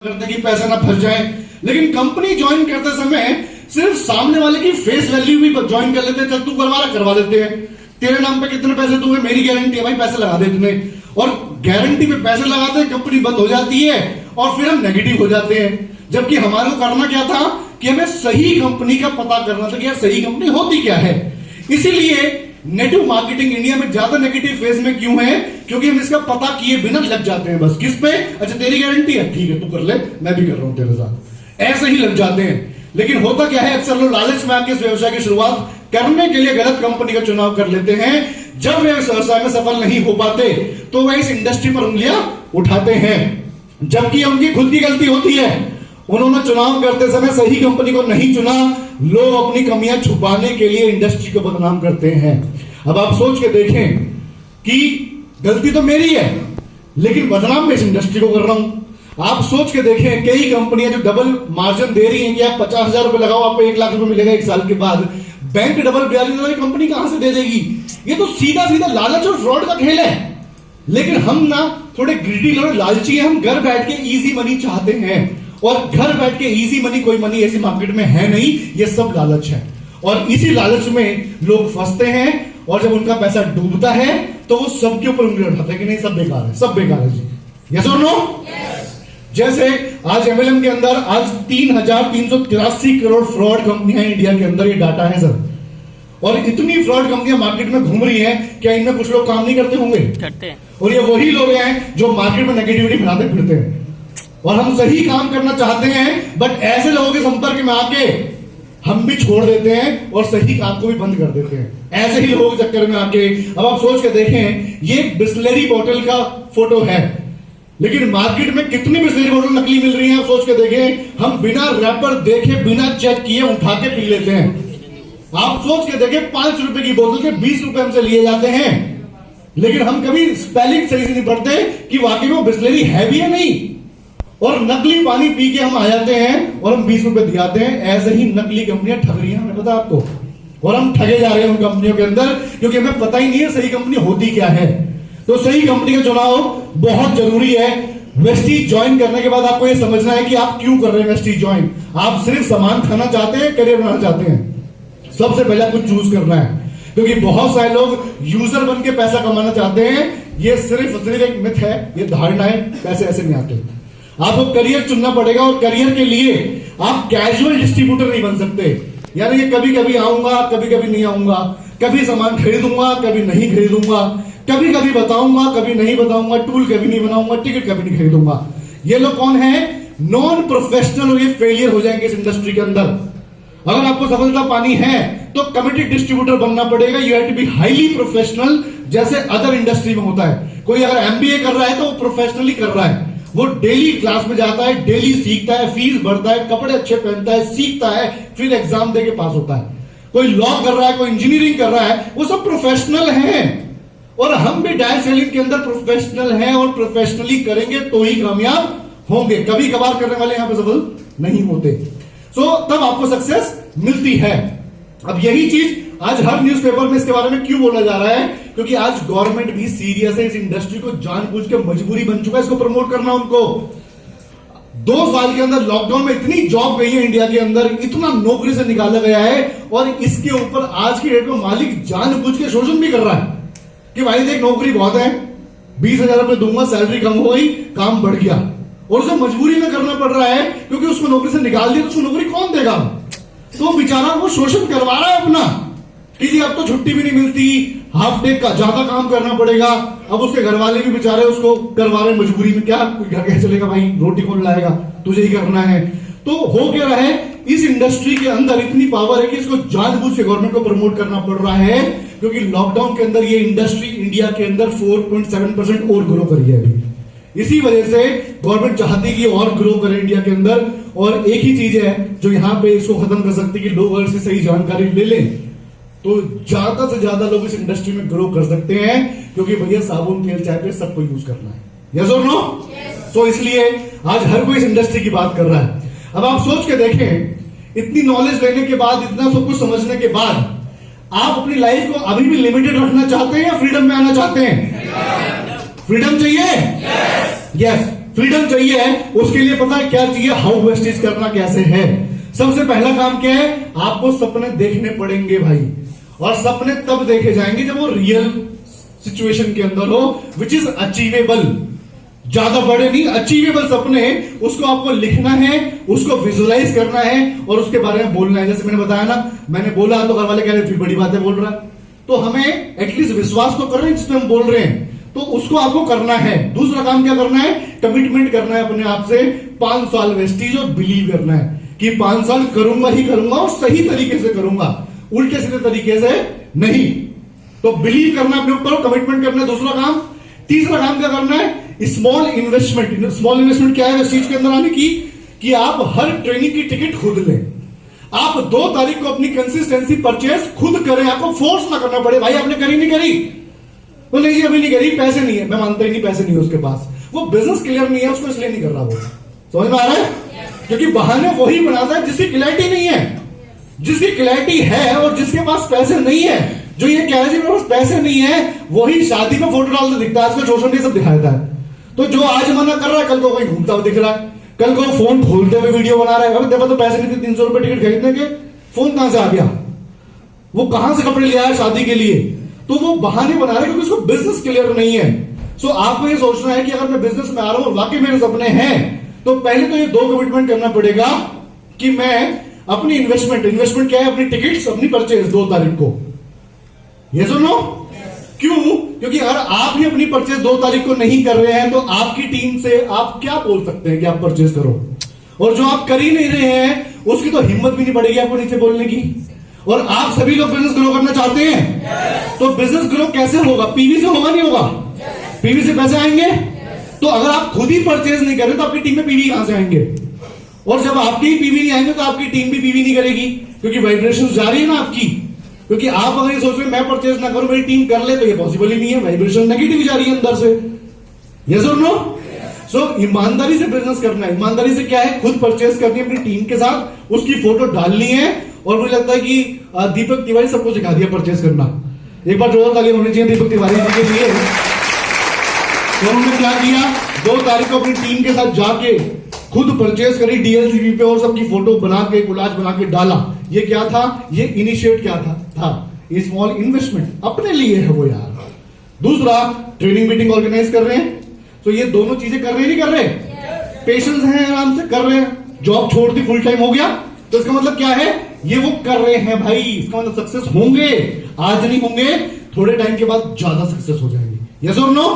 करते कि पैसा ना फंस जाए, लेकिन कंपनी ज्वाइन करते समय सिर्फ सामने वाले की फेस वैल्यू भी ज्वाइन कर लेते हैं। चल तू करवा देते हैं, तेरे नाम पे कितने पैसे दूंगे, मेरी गारंटी है भाई, पैसे लगा दे इतने, और गारंटी पे पैसे लगाते हैं, कंपनी बंद हो जाती है और फिर हम नेगेटिव हो जाते हैं। जबकि हमारे को करना क्या था कि हमें सही कंपनी का पता करना था कि यार सही कंपनी होती क्या है। इसीलिए नेगेटिव मार्केटिंग इंडिया में ज्यादा नेगेटिव फेज में क्यों है, क्योंकि हम इसका पता किए बिना लग जाते हैं। बस किस पे, अच्छा तेरी गारंटी है, ठीक है तू कर ले, मैं भी कर रहा हूं तेरे साथ, ऐसे ही लग जाते हैं। लेकिन होता क्या है, अक्सर लोग लालच में आके इस व्यवसाय की शुरुआत करने के लिए गलत कंपनी का चुनाव कर लेते हैं। जब वे इस व्यवसाय में सफल नहीं हो पाते तो वे इस इंडस्ट्री पर उंगलियां उठाते हैं, जबकि उनकी खुद की गलती होती है। उन्होंने चुनाव करते समय सही कंपनी को नहीं चुना। लोग अपनी कमियां छुपाने के लिए इंडस्ट्री को बदनाम करते हैं। अब आप सोच के देखें कि गलती तो मेरी है, लेकिन बदनाम मैं इस इंडस्ट्री को कर रहा हूं। आप सोच के देखें, कई कंपनियां जो डबल मार्जिन दे रही हैं कि आप 50,000 रुपए लगाओ, आपको 1 लाख रुपए मिलेगा 1 साल के बाद, बैंक डबल ब्याज कंपनी कहां से दे देगी। ये तो सीधा सीधा लालच और फ्रॉड का खेल है। लेकिन हम ना थोड़े ग्रीडी, थोड़े लालची हैं, हम घर बैठ के इजी मनी चाहते हैं, और घर बैठ के इजी मनी, कोई मनी ऐसी मार्केट में है नहीं, ये सब लालच है। और इसी लालच में लोग फंसते हैं, और जब उनका पैसा डूबता है तो वो सबके ऊपर उंगली उठाते हैं कि नहीं सब बेकार है, सब बेकार है जी। यस और नो? जैसे आज एमएलएम के अंदर आज 3,383 करोड़ फ्रॉड कंपनियां इंडिया के अंदर, ये डाटा है सर। और इतनी फ्रॉड कंपनियां मार्केट में घूम रही हैं, क्या इनमें कुछ लोग काम नहीं करते होंगे? करते हैं। और ये वही लोग हैं जो मार्केट में नेगेटिविटी फैलाते फिरते हैं। और हम सही काम करना चाहते हैं, बट ऐसे लोगों के संपर्क में आके हम भी छोड़ देते हैं और सही काम को भी बंद कर देते हैं, ऐसे ही लोगों के चक्कर में आके। अब आप सोच के देखें, ये बिस्लरी बोतल का फोटो है, लेकिन मार्केट में कितनी बिस्लरी बोतल नकली मिल रही है। आप सोच के देखें, हम बिना रैपर देखे, बिना चेक किए उठा के पी लेते हैं। आप सोच के देखें, 5 रुपए की बोतल के 20 रुपए हमसे लिए जाते हैं, लेकिन हम कभी स्पेलिंग सही से नहीं पढ़ते कि वाकई में बिस्लरी है भी या नहीं, और नकली पानी पी के हम आ जाते हैं और हम 20 रुपए दिखाते हैं। ऐसे ही नकली कंपनियां ठग रही हैं, हमें पता आपको, और हम ठगे जा रहे हैं उन कंपनियों के अंदर, क्योंकि हमें पता ही नहीं है सही कंपनी होती क्या है। तो सही कंपनी का चुनाव बहुत जरूरी है। वेस्टीज ज्वाइन करने के बाद आपको यह समझना है कि आप क्यों कर रहे हैं वेस्टीज ज्वाइन। आप सिर्फ सामान खाना चाहते हैं, करियर बनाना चाहते हैं, सबसे पहले आपको चूज करना है। क्योंकि बहुत सारे लोग यूजर बन के पैसा कमाना चाहते हैं, ये सिर्फ एक मिथ है, ये धारणा है, पैसे ऐसे नहीं आते। आपको करियर चुनना पड़ेगा, और करियर के लिए आप कैजुअल डिस्ट्रीब्यूटर नहीं बन सकते। यानी ये कभी कभी आऊंगा, कभी कभी नहीं आऊंगा, कभी सामान खरीदूंगा, कभी नहीं खरीदूंगा, कभी कभी बताऊंगा, कभी नहीं बताऊंगा, टूल कभी नहीं बनाऊंगा, टिकट कभी नहीं खरीदूंगा। ये लोग कौन है? नॉन प्रोफेशनल, और ये फेलियर हो जाएंगे इस इंडस्ट्री के अंदर। अगर आपको सफलता पानी है तो कमिटेड डिस्ट्रीब्यूटर बनना पड़ेगा। You have to be highly professional, जैसे अदर इंडस्ट्री में होता है। कोई अगर एमबीए कर रहा है तो वो प्रोफेशनली कर रहा है, वो डेली क्लास में जाता है, डेली सीखता है, फीस भरता है, कपड़े अच्छे पहनता है, सीखता है, फिर एग्जाम देके पास होता है। कोई लॉ कर रहा है, कोई इंजीनियरिंग कर रहा है, वो सब प्रोफेशनल हैं। और हम भी डायरेक्ट सेलिंग के अंदर प्रोफेशनल हैं, और प्रोफेशनली करेंगे तो ही कामयाब होंगे। कभी कभार करने वाले यहां पे सफल नहीं होते। सो तब आपको सक्सेस मिलती है। अब यही चीज आज हर न्यूज़पेपर में इसके बारे में क्यों बोला जा रहा है, क्योंकि आज गवर्नमेंट भी सीरियस है, इस इंडस्ट्री को जानबूझ के मजबूरी बन चुका है इसको प्रमोट करना। उनको 2 साल के अंदर लॉकडाउन में इतनी जॉब गई है इंडिया के अंदर, इतना नौकरी से निकाला गया है, और इसके ऊपर आज की डेट में मालिक जानबूझ के शोषण भी कर रहा है कि भाई देख नौकरी बहुत है, 20,000 रुपए दूंगा, सैलरी कम हो गई, काम बढ़ गया, और उसे मजबूरी में करना पड़ रहा है, क्योंकि उसको नौकरी से निकाल दिया तो उसको नौकरी कौन देगा। तो बेचारा वो शोषण करवा रहा है अपना, किसी अब तो छुट्टी भी नहीं मिलती, हाफ डे का ज्यादा काम करना पड़ेगा। अब उसके घर वाले भी बेचारे उसको करवा रहे मजबूरी में, क्या कोई घर कैसे चलेगा भाई, रोटी कौन लाएगा, तुझे ही करना है। तो हो क्या रहा है, इस इंडस्ट्री के अंदर इतनी पावर है कि इसको जानबूझ के गवर्नमेंट को प्रमोट करना पड़ रहा है, क्योंकि लॉकडाउन के अंदर ये इंडस्ट्री इंडिया के अंदर 4.7% और ग्रो करी है अभी। इसी वजह से गवर्नमेंट चाहती है कि और ग्रो करे इंडिया के अंदर। और एक ही चीज है जो यहां पे इसको खत्म कर सकती है कि लोग अगर सही जानकारी ले लें तो ज्यादा से ज्यादा लोग इस इंडस्ट्री में ग्रो कर सकते हैं, क्योंकि भैया साबुन तेल चाय पे सबको यूज करना है। यस और नो? सो इसलिए आज हर कोई इस इंडस्ट्री की बात कर रहा है। अब आप सोच के देखें, इतनी नॉलेज लेने के बाद, इतना सब कुछ समझने के बाद, आप अपनी लाइफ को अभी भी लिमिटेड रखना चाहते हैं या फ्रीडम में आना चाहते हैं? फ्रीडम चाहिए? यस। फ्रीडम चाहिए है, उसके लिए पता है क्या चाहिए, हाउ वेस्टेज करना कैसे है। सबसे पहला काम क्या है, आपको सपने देखने पड़ेंगे भाई, और सपने तब देखे जाएंगे जब वो रियल सिचुएशन के अंदर हो, विच इज अचीवेबल। ज्यादा बड़े नहीं, अचीवेबल सपने, उसको आपको लिखना है, उसको विजुअलाइज करना है और उसके बारे में बोलना है। जैसे मैंने बताया ना, मैंने बोला तो घर वाले कह रहे फिर बड़ी बातें बोल रहा है, तो हमें एटलीस्ट विश्वास तो कर रहे हैं जिसमें हम बोल रहे हैं, तो उसको आपको करना है। दूसरा काम क्या करना है, कमिटमेंट करना है अपने आप से 5 साल वेस्टीज, और बिलीव करना है कि 5 साल करूंगा ही करूंगा और सही तरीके से करूंगा, उल्टे सीधे तरीके से नहीं। तो बिलीव करना है अपने ऊपर, कमिटमेंट करना है दूसरा काम। तीसरा काम क्या करना है, स्मॉल इन्वेस्टमेंट। स्मॉल इन्वेस्टमेंट क्या है इस चीज के अंदर आने की, कि आप हर ट्रेनिंग की टिकट खुद लें। आप 2 तारीख को अपनी कंसिस्टेंसी परचेज खुद करें, आपको फोर्स ना करना पड़े। भाई आपने करी नहीं करी, तो नहीं जी अभी नहीं करी, पैसे नहीं है। मैं मानता ही नहीं पैसे नहीं है उसके पास, वो बिजनेस क्लियर नहीं है उसको, इसलिए नहीं कर रहा। वो समझ में आ रहा है, क्योंकि बहाने वही बनाता है जिसकी क्लैरिटी नहीं है। जिसकी क्लैरिटी है और जिसके पास पैसे नहीं है, जो ये कह रहा है मेरे पास पैसे नहीं है, वही शादी में फोटो डालते दिखता है। आजकल सोशल मीडिया सब दिखाता है। तो जो आज मना कर रहा है, कल को कोई घूमता हुआ दिख रहा है, कल को फोन खोलते हुए वीडियो बना रहा है। अरे देखो तो पैसे नहीं थे, 300 रुपए टिकट खरीदने के, फोन कहां से आ गया, वो कहां से कपड़े ले आया शादी के लिए। तो वो बहाने बना रहा है क्योंकि उसको बिजनेस क्लियर नहीं है। सो आपको ये सोचना है कि अगर मैं बिजनेस में आ रहा हूं, वाकई मेरे सपने हैं, तो पहले तो ये 2 कमिटमेंट करना पड़ेगा कि मैं अपनी इन्वेस्टमेंट क्या है, अपनी टिकट्स, अपनी परचेज 2 तारीख को। ये सुनो, क्यों, क्योंकि अगर आप ही अपनी परचेज 2 तारीख को नहीं कर रहे हैं, तो आपकी टीम से आप क्या बोल सकते हैं कि आप परचेज करो, और जो आप कर ही नहीं रहे हैं उसकी तो हिम्मत भी नहीं पड़ेगी आपको नीचे बोलने की। और आप सभी लोग बिजनेस ग्रो करना चाहते हैं, तो बिजनेस ग्रो कैसे होगा, पीवी से होगा, नहीं होगा, पीवी से पैसे आएंगे। तो अगर आप खुद ही परचेज नहीं कर रहे तो आपकी टीम में पीवी कहां से आएंगे, और जब आपके ही पीवी नहीं आएंगे तो आपकी टीम भी पीवी नहीं करेगी, क्योंकि वाइब्रेशन जा रही है ना आपकी। क्योंकि आप अगर ये सोच रहे मैं परचेज ना करूं मेरी टीम कर ले, तो ये पॉसिबल ही नहीं है, वाइब्रेशन नेगेटिव जा रही है अंदर से। यस और नो। सो ईमानदारी से बिजनेस करना है। ईमानदारी से क्या है, खुद परचेज करनी है अपनी टीम के साथ, उसकी फोटो डालनी है। और मुझे लगता है कि दीपक तिवारी सबको सिखा दिया परचेज करना। एक बार जोरदार ताली होनी चाहिए दीपक तिवारी जी के लिए। तो उन्होंने क्या किया, 2 तारीख को अपनी टीम के साथ जाके खुद परचेज करी डीएलसीवी पे, और सबकी फोटो बना के, कोलाज बना के डाला। ये क्या था, ये इनिशिएट क्या था ये स्मॉल इन्वेस्टमेंट अपने लिए है वो यार। दूसरा, ट्रेनिंग मीटिंग ऑर्गेनाइज कर रहे हैं, तो ये दोनों चीजें कर रहे हैं, नहीं कर रहे, पेशेंस हैं, आराम से कर रहे हैं। जॉब छोड़ दी, फुल टाइम हो गया, तो इसका मतलब क्या है, ये वो कर रहे हैं भाई। इसका मतलब सक्सेस होंगे, आज नहीं होंगे, थोड़े टाइम के बाद ज्यादा सक्सेस हो जाएंगे। यस और नो।